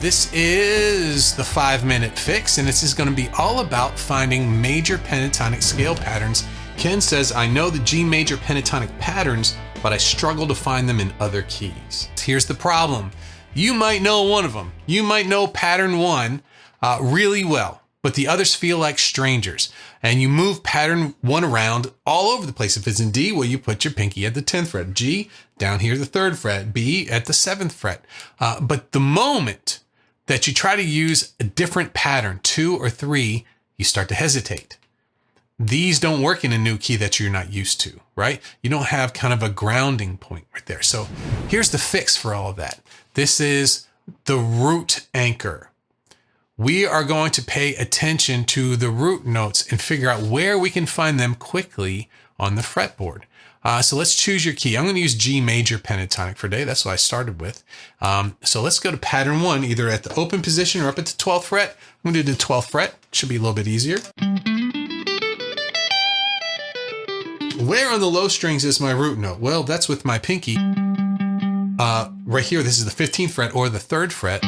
This is the 5-minute fix, and this is going to be all about finding major pentatonic scale patterns. Ken says, I know the G major pentatonic patterns, but I struggle to find them in other keys. Here's the problem. You might know one of them. You might know pattern 1 really well, but the others feel like strangers. And you move pattern 1 around all over the place. If it's in D, well, you put your pinky at the 10th fret. G, down here, the 3rd fret. B, at the 7th fret. But the moment that you try to use a different pattern, 2 or 3, you start to hesitate. These don't work in a new key that you're not used to, right? You don't have kind of a grounding point right there. So here's the fix for all of that. This is the root anchor. We are going to pay attention to the root notes and figure out where we can find them quickly on the fretboard. So let's choose your key. I'm going to use G major pentatonic for today. That's what I started with. So let's go to pattern 1, either at the open position or up at the 12th fret. I'm going to do the 12th fret. Should be a little bit easier. Where on the low strings is my root note? Well, that's with my pinky. Right here, this is the 15th fret or the 3rd fret.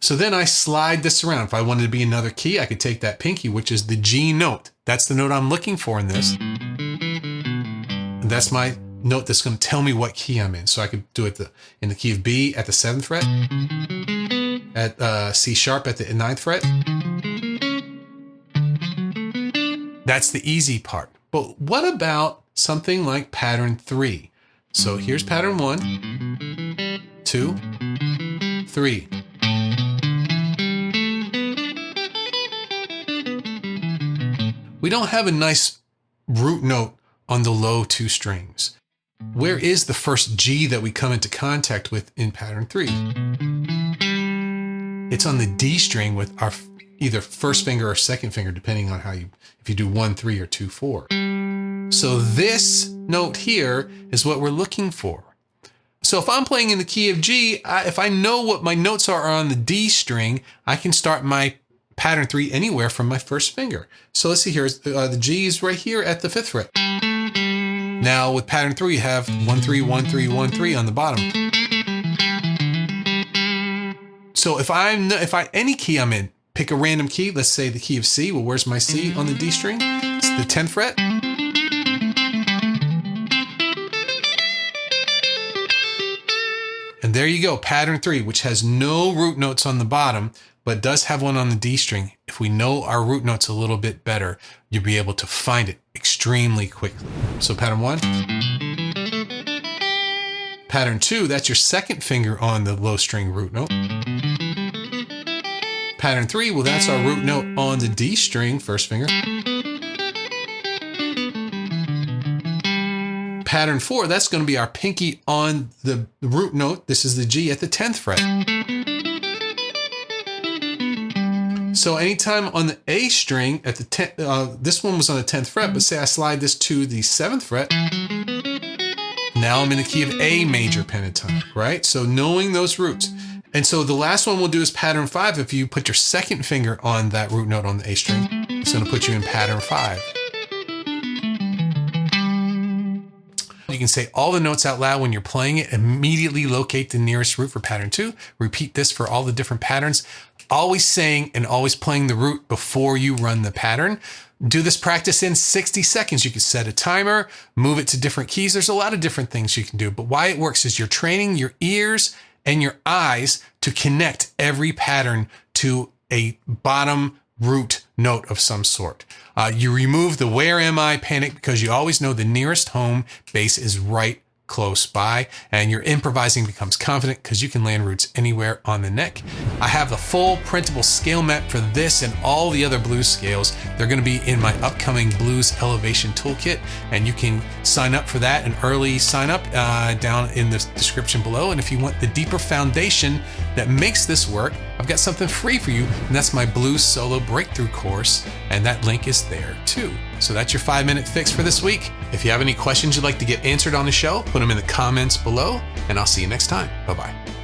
So then I slide this around. If I wanted to be another key, I could take that pinky, which is the G note. That's the note I'm looking for in this. And that's my note that's going to tell me what key I'm in. So I could do it in the key of B at the 7th fret, at C sharp at the 9th fret. That's the easy part. But what about something like pattern 3? So here's pattern 1, 2, 3. We don't have a nice root note on the low 2 strings. Where is the first G that we come into contact with in pattern 3? It's on the D string with our either first finger or second finger, depending on if you do 1, 3 or 2, 4. So this note here is what we're looking for. So if I'm playing in the key of G, if I know what my notes are on the D string, I can start my pattern 3 anywhere from my first finger. So let's see here, the G is right here at the 5th fret. Now with pattern 3, you have 1, 3, 1, 3, 1, 3 on the bottom. So if any key I'm in, pick a random key, let's say the key of C. Well, where's my C on the D string? It's the 10th fret. And there you go, pattern 3, which has no root notes on the bottom, but does have one on the D string. If we know our root notes a little bit better, you'll be able to find it extremely quickly. So pattern 1. Pattern 2, that's your second finger on the low string root note. Pattern 3, well, that's our root note on the D string, first finger. Pattern 4, that's going to be our pinky on the root note. This is the G at the 10th fret. So anytime on the A string at the 10th, this one was on the 10th fret, but say I slide this to the 7th fret. Now I'm in the key of A major pentatonic, right? So knowing those roots. And so the last one we'll do is pattern 5. If you put your second finger on that root note on the A string, it's going to put you in pattern 5. You can say all the notes out loud when you're playing it. Immediately locate the nearest root for pattern 2. Repeat this for all the different patterns. Always saying and always playing the root before you run the pattern. Do this practice in 60 seconds. You can set a timer, move it to different keys. There's a lot of different things you can do, but why it works is you're training your ears and your eyes to connect every pattern to a bottom root note of some sort. You remove the where am I panic because you always know the nearest home base is right close by, and your improvising becomes confident because you can land roots anywhere on the neck. I have the full printable scale map for this and all the other blues scales. They're going to be in my upcoming Blues Elevation Toolkit, and you can sign up for that, an early sign up down in the description below. And if you want the deeper foundation that makes this work, I've got something free for you, and that's my Blues Solo Breakthrough course, and that link is there too. So that's your 5-minute fix for this week. If you have any questions you'd like to get answered on the show, put them in the comments below, and I'll see you next time. Bye-bye.